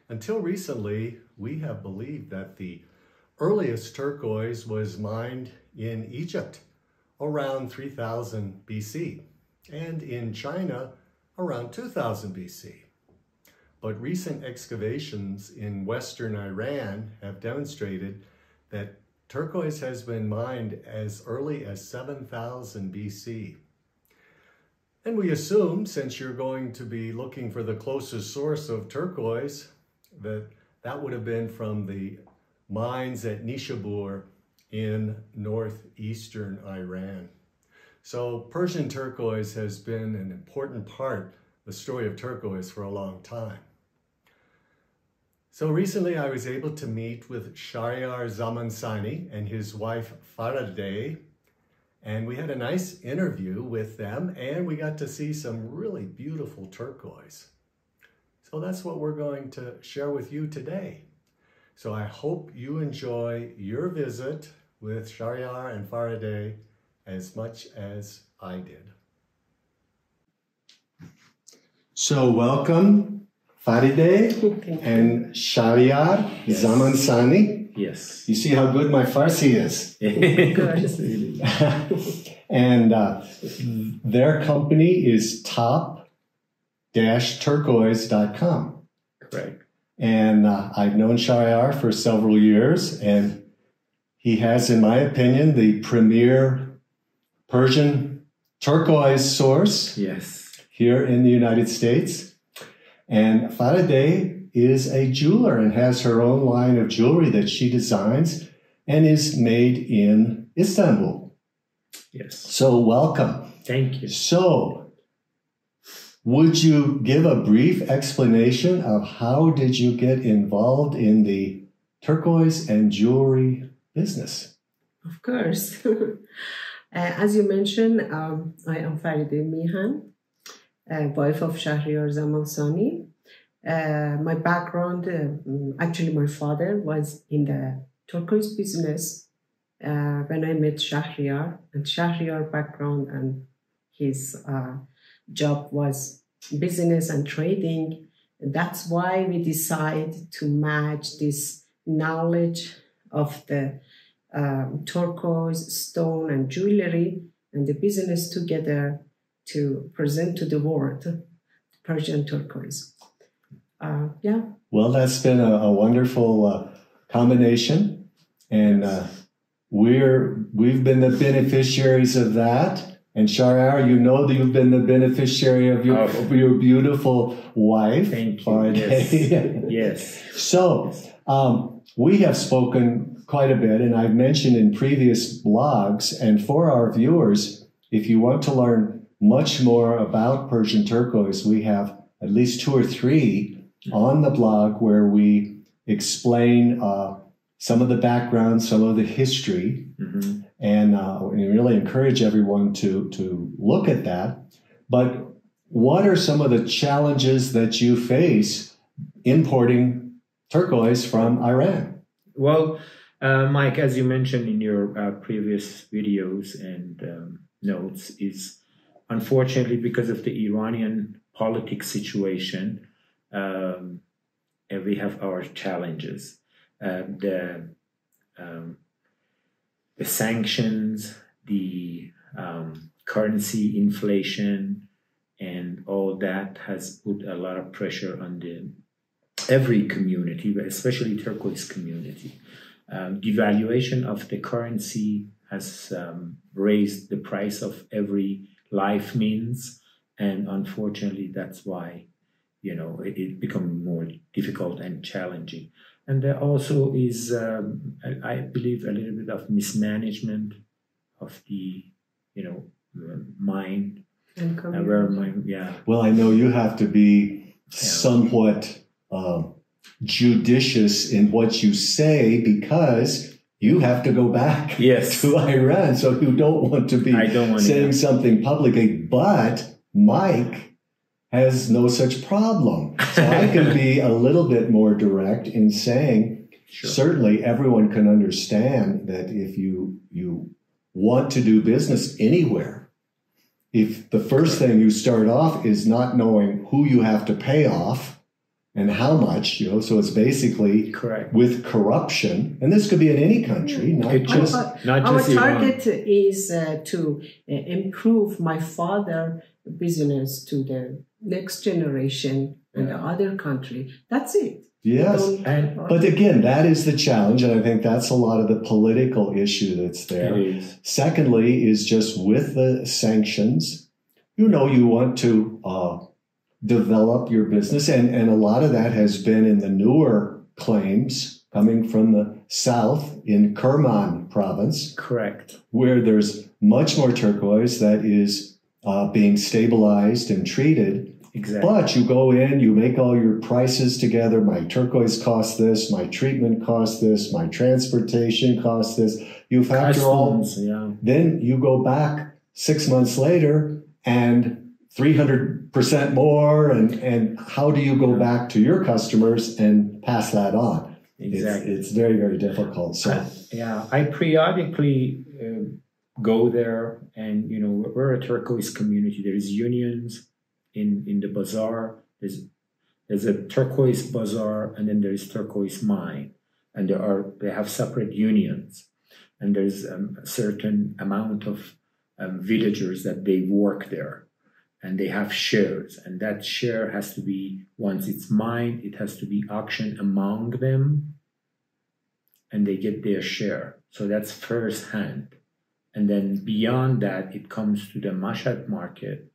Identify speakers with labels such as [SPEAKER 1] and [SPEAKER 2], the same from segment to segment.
[SPEAKER 1] Until recently, we have believed that the earliest turquoise was mined in Egypt around 3000 BC and in China around 2000 BC. But recent excavations in Western Iran have demonstrated that turquoise has been mined as early as 7000 BC. And we assume, since you're going to be looking for the closest source of turquoise, that would have been from the mines at Nishabur in northeastern Iran. So Persian turquoise has been an important part of the story of turquoise for a long time. So recently I was able to meet with Shahryar Zamansani and his wife Farideh, and we had a nice interview with them, and we got to see some really beautiful turquoise. So that's what we're going to share with you today. So I hope you enjoy your visit with Shahryar and Farideh as much as I did. So welcome, Farideh and Shahryar Zamansani.
[SPEAKER 2] Yes.
[SPEAKER 1] You see how good my Farsi is. And their company is top-turquoise.com.
[SPEAKER 2] Correct.
[SPEAKER 1] And I've known Shahryar for several years, and he has, in my opinion, the premier Persian turquoise source here in the United States. And Farideh is a jeweler and has her own line of jewelry that she designs and is made in Istanbul.
[SPEAKER 2] Yes.
[SPEAKER 1] So welcome.
[SPEAKER 2] Thank you.
[SPEAKER 1] So would you give a brief explanation of how did you get involved in the turquoise and jewelry business?
[SPEAKER 3] Of course. As you mentioned, I am Farideh Mihan, wife of Shahryar Zamansani. My background, actually my father was in the turquoise business when I met Shahryar, and Shahryar background and his job was business and trading. That's why we decided to match this knowledge of the turquoise, stone and jewelry and the business together to present to the world Persian turquoise.
[SPEAKER 1] Well, that's been a wonderful combination, and we've been the beneficiaries of that. And Shahryar, you know that you've been the beneficiary of your beautiful wife.
[SPEAKER 2] Thank you. Yes.
[SPEAKER 1] So we have spoken quite a bit, and I've mentioned in previous blogs, and for our viewers, if you want to learn much more about Persian turquoise, we have at least 2 or 3 on the blog where we explain some of the background, some of the history, and we really encourage everyone to look at that. But what are some of the challenges that you face importing turquoise from Iran?
[SPEAKER 2] Well, Mike, as you mentioned in your previous videos and notes, is unfortunately because of the Iranian politics situation, we have our challenges. The sanctions, the currency inflation, and all that has put a lot of pressure on every community, but especially turquoise community. Devaluation of the currency has raised the price of every life means, and unfortunately that's why it becomes more difficult and challenging. And there also is, I believe, a little bit of mismanagement of the, mine.
[SPEAKER 1] Well, I know you have to be somewhat judicious in what you say because you have to go back to Iran. So you don't want to be saying something publicly, but Mike has no such problem. So I can be a little bit more direct in saying, certainly everyone can understand that if you want to do business anywhere, if the first thing you start off is not knowing who you have to pay off and how much, so it's basically
[SPEAKER 2] Correct.
[SPEAKER 1] with corruption, and this could be in any country, not just
[SPEAKER 3] our target is to improve my father business to the next generation and the other country. That's it.
[SPEAKER 1] Yes, but again, that is the challenge, and I think that's a lot of the political issue that's there.
[SPEAKER 2] It is.
[SPEAKER 1] Secondly, is just with the sanctions, you want to develop your business, and a lot of that has been in the newer claims coming from the south in Kerman province.
[SPEAKER 2] Correct.
[SPEAKER 1] Where there's much more turquoise that is being stabilized and treated.
[SPEAKER 2] Exactly.
[SPEAKER 1] But you go in, you make all your prices together. My turquoise costs this, my treatment costs this, my transportation costs this. You factor all.
[SPEAKER 2] Yeah.
[SPEAKER 1] Then you go back 6 months later and 300% more. And how do you go back to your customers and pass that on?
[SPEAKER 2] Exactly.
[SPEAKER 1] It's very, very difficult. So
[SPEAKER 2] I periodically go there, and we're a turquoise community. There's unions in the bazaar. There's a turquoise bazaar, and then there's turquoise mine, and they have separate unions, and there's a certain amount of villagers that they work there, and they have shares, and that share has to be, once it's mined, it has to be auctioned among them, and they get their share. So that's first hand. And then beyond that, it comes to the Mashhad market,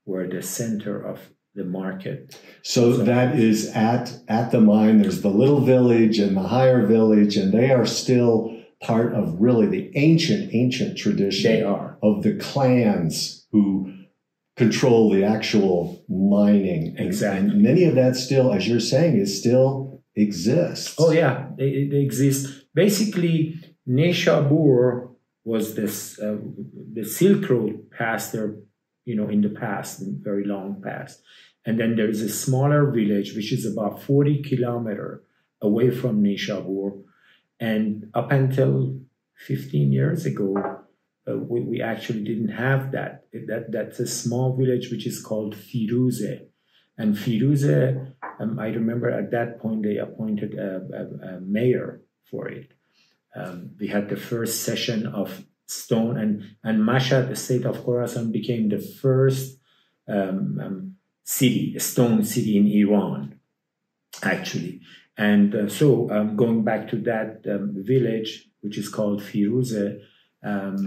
[SPEAKER 2] where the center of the market.
[SPEAKER 1] So that is at the mine. There's the little village and the higher village, and they are still part of really the ancient tradition of the clans who control the actual mining.
[SPEAKER 2] Exactly.
[SPEAKER 1] And many of that still, as you're saying, it still exists.
[SPEAKER 2] Oh yeah, they exist. Basically, Nishabur was this the Silk Road passed there, in the past, in very long past. And then there is a smaller village, which is about 40 kilometers away from Nishabur. And up until 15 years ago, we actually didn't have that. That's a small village, which is called Firuze. And Firuze, I remember at that point, they appointed a mayor for it. We had the first session of stone, and Mashhad, the state of Khorasan, became the first city, a stone city in Iran, actually. And so going back to that village, which is called Firuze.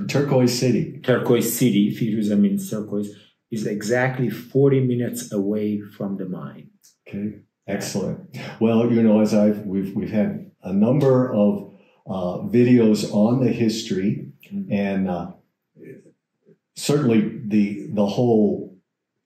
[SPEAKER 1] Turquoise City.
[SPEAKER 2] Turquoise City, Firuze means turquoise, is exactly 40 minutes away from the mine.
[SPEAKER 1] Okay, excellent. Well, as we've had a number of videos on the history. And certainly the whole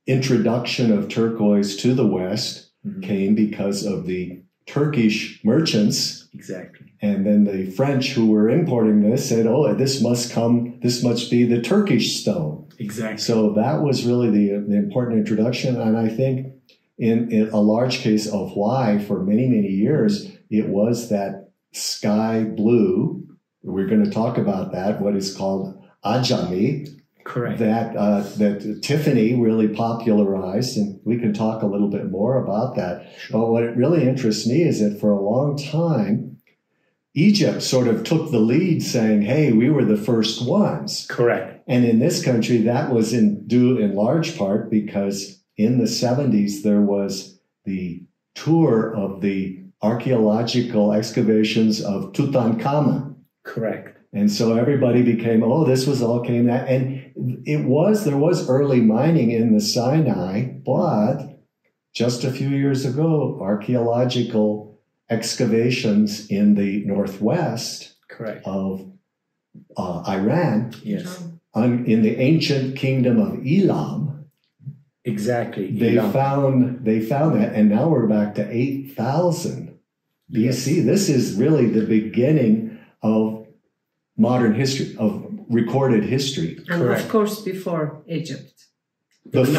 [SPEAKER 1] introduction of turquoise to the West came because of the Turkish merchants.
[SPEAKER 2] Exactly.
[SPEAKER 1] And then the French who were importing this said, this must be the Turkish stone.
[SPEAKER 2] Exactly.
[SPEAKER 1] So that was really the important introduction. And I think in a large case of why for many, many years, it was that sky blue. We're going to talk about that, what is called Ajami.
[SPEAKER 2] Correct.
[SPEAKER 1] That Tiffany really popularized, and we can talk a little bit more about that. Sure. But what really interests me is that for a long time, Egypt sort of took the lead saying, hey, we were the first ones.
[SPEAKER 2] Correct.
[SPEAKER 1] And in this country, that was due in large part because in the 70s, there was the tour of the archaeological excavations of Tutankhamun.
[SPEAKER 2] Correct.
[SPEAKER 1] And so everybody became, this was all came that. And there was early mining in the Sinai, but just a few years ago, archaeological excavations in the northwest of Iran, in the ancient kingdom of Elam.
[SPEAKER 2] Exactly.
[SPEAKER 1] They found that, and now we're back to 8,000 BC. Yes. This is really the beginning of modern history, of recorded history.
[SPEAKER 3] And of course, before Egypt.
[SPEAKER 1] Yes.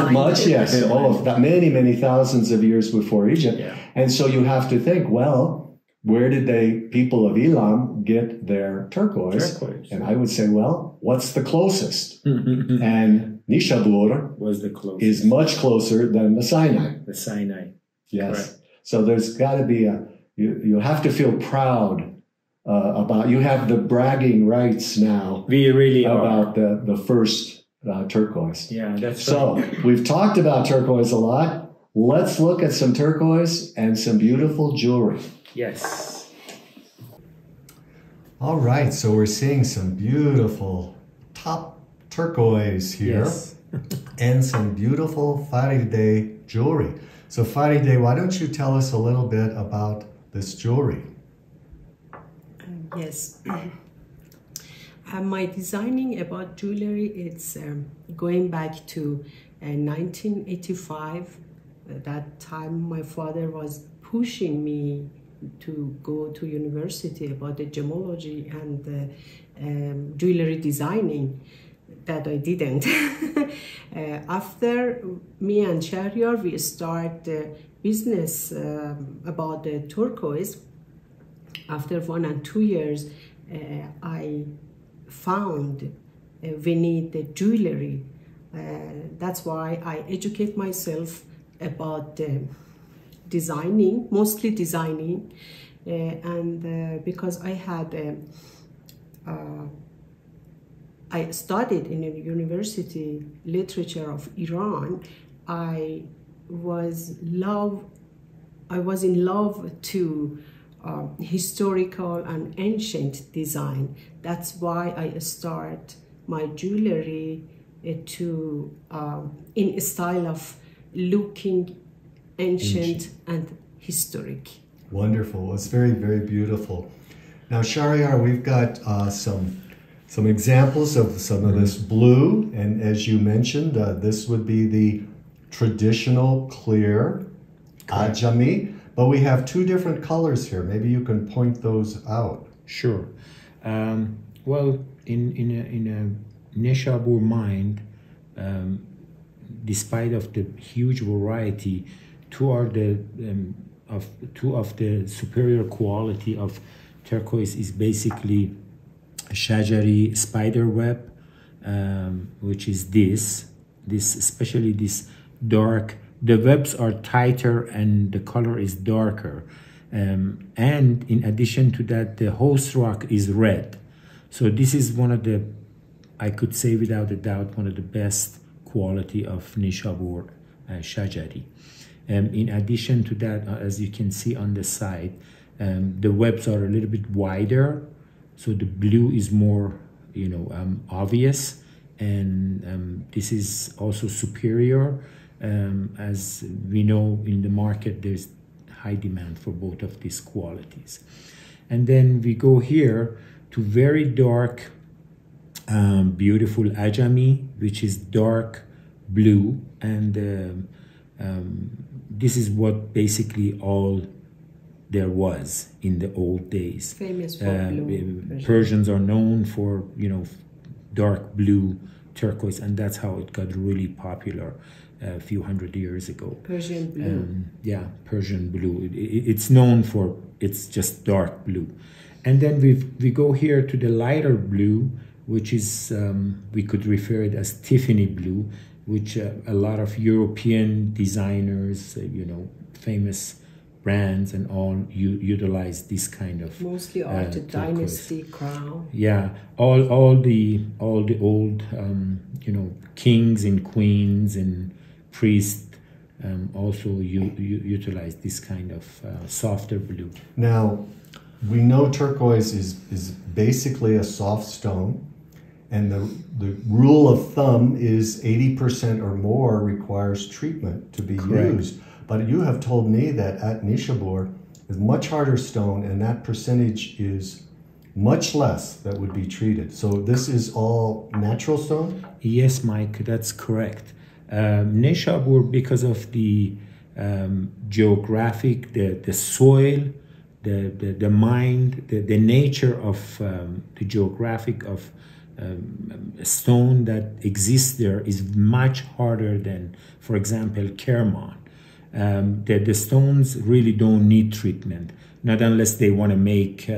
[SPEAKER 1] Many thousands of years before Egypt. Yeah. And so you have to think, where did people of Elam get their turquoise? And I would say, what's the closest? And Nishabur
[SPEAKER 2] was the closest.
[SPEAKER 1] Is much closer than the Sinai.
[SPEAKER 2] The Sinai.
[SPEAKER 1] Yes.
[SPEAKER 2] Correct.
[SPEAKER 1] So there's got to be you have to feel proud you have the bragging rights now.
[SPEAKER 2] We really
[SPEAKER 1] about the first turquoise.
[SPEAKER 2] Yeah, that's
[SPEAKER 1] so.
[SPEAKER 2] Right.
[SPEAKER 1] We've talked about turquoise a lot. Let's look at some turquoise and some beautiful jewelry.
[SPEAKER 2] Yes.
[SPEAKER 1] All right, so we're seeing some beautiful top turquoise here.
[SPEAKER 2] Yes.
[SPEAKER 1] And some beautiful Faride jewelry. So Faride, why don't you tell us a little bit about this jewelry?
[SPEAKER 3] Yes. My designing about jewelry, it's going back to 1985. At that time, my father was pushing me to go to university about the gemology and jewelry designing. That I didn't. After me and Shahryar, we start business about the turquoise. After 1 and 2 years, I found we need the jewelry. That's why I educate myself about designing, mostly designing, and because I had I studied in a university literature of Iran. I was in love to historical and ancient design. That's why I start my jewelry to in a style of looking ancient and historic.
[SPEAKER 1] Wonderful. It's very, very beautiful. Now, Shahryar, we've got some examples of some of this blue, and as you mentioned, this would be the traditional clear Ajami, but we have two different colors here. Maybe you can point those out.
[SPEAKER 2] Sure. Well, in a Nishabur mine, despite of the huge variety, two of the superior quality of turquoise is basically Shajari spider web, which is this especially this dark. The webs are tighter and the color is darker, and in addition to that, the host rock is red. So this is one of the, I could say without a doubt, one of the best quality of Nishabur Shajari. In addition to that, as you can see on the side, the webs are a little bit wider. So the blue is more, obvious, and this is also superior. As we know in the market, there's high demand for both of these qualities. And then we go here to very dark, beautiful Ajami, which is dark blue, and this is what basically all there was in the old days.
[SPEAKER 3] Famous for blue.
[SPEAKER 2] Persians are known for, dark blue turquoise, and that's how it got really popular a few hundred years ago.
[SPEAKER 3] Persian blue.
[SPEAKER 2] Yeah, Persian blue. It's known for, it's just dark blue. And then we go here to the lighter blue, which is, we could refer it as Tiffany blue, which a lot of European designers, famous brands and all utilize this kind of
[SPEAKER 3] mostly art dynasty crown.
[SPEAKER 2] Yeah, all the old kings and queens and priests also utilize this kind of softer blue.
[SPEAKER 1] Now, we know turquoise is basically a soft stone, and the rule of thumb is 80% or more requires treatment to be used. But you have told me that at Nishabur is much harder stone, and that percentage is much less that would be treated. So this is all natural stone?
[SPEAKER 2] Yes, Mike, that's correct. Nishabur, because of the geographic, the soil, the mine, the nature of the geographic of stone that exists there is much harder than, for example, Kerman. The stones really don't need treatment, not unless they want to make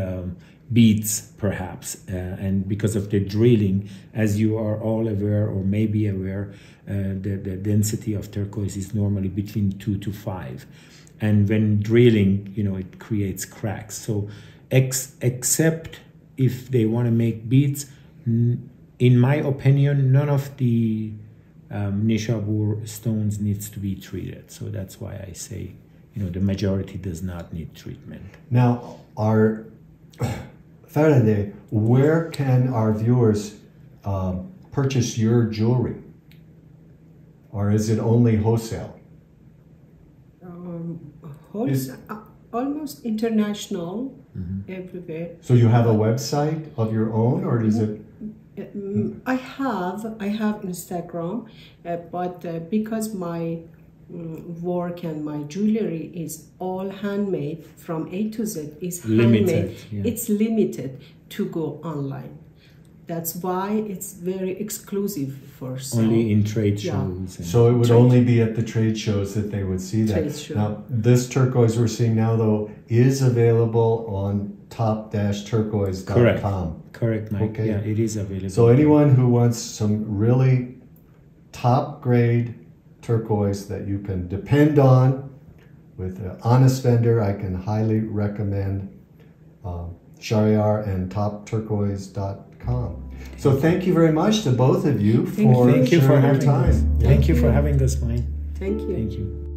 [SPEAKER 2] beads perhaps, and because of the drilling, as you are all aware or may be aware, the density of turquoise is normally between 2 to 5, and when drilling, it creates cracks. So except if they want to make beads, in my opinion, none of the Nishabur stones needs to be treated. So that's why I say, the majority does not need treatment.
[SPEAKER 1] Now, Faraday, where can our viewers purchase your jewelry? Or is it only wholesale?
[SPEAKER 3] Almost international, everywhere.
[SPEAKER 1] So you have a website of your own, or is it?
[SPEAKER 3] I have Instagram, but because my work and my jewelry is all handmade from A to Z, is handmade. It's limited to go online. That's why it's very exclusive for some.
[SPEAKER 2] Only in trade shows.
[SPEAKER 1] So it would only be at the trade shows that they would see that. Now, this turquoise we're seeing now, though, is available on top-turquoise.com.
[SPEAKER 2] Correct, Mike. Okay. Yeah, it is available.
[SPEAKER 1] So anyone who wants some really top-grade turquoise that you can depend on with an honest vendor, I can highly recommend Shahryar and topturquoise.com. So thank you very much to both of you for sharing your time.
[SPEAKER 2] Thank you for having us, Mike.
[SPEAKER 3] Thank you.
[SPEAKER 2] Thank you.